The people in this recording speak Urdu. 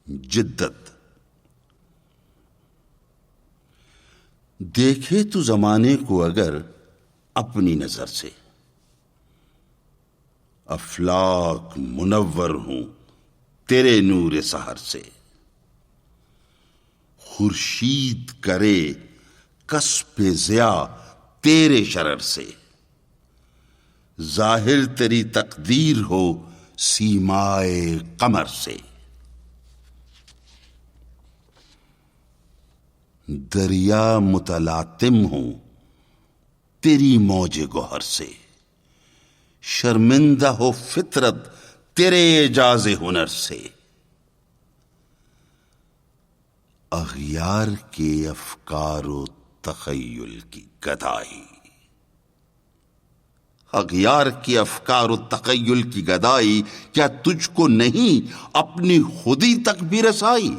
جدت. دیکھے تو زمانے کو اگر اپنی نظر سے، افلاک منور ہوں تیرے نور سحر سے. خورشید کرے کسب ضیاء تیرے شرر سے. ظاہر تیری تقدیر ہو سیمائے قمر سے. دریا متلاطم ہوں تیری موج گوہر سے. شرمندہ ہو فطرت تیرے اعجاز ہنر سے. اغیار کے افکار و تخیل کی گدائی، اغیار کے افکار و تخیل کی گدائی، کیا تجھ کو نہیں اپنی خودی تک بھی رسائی؟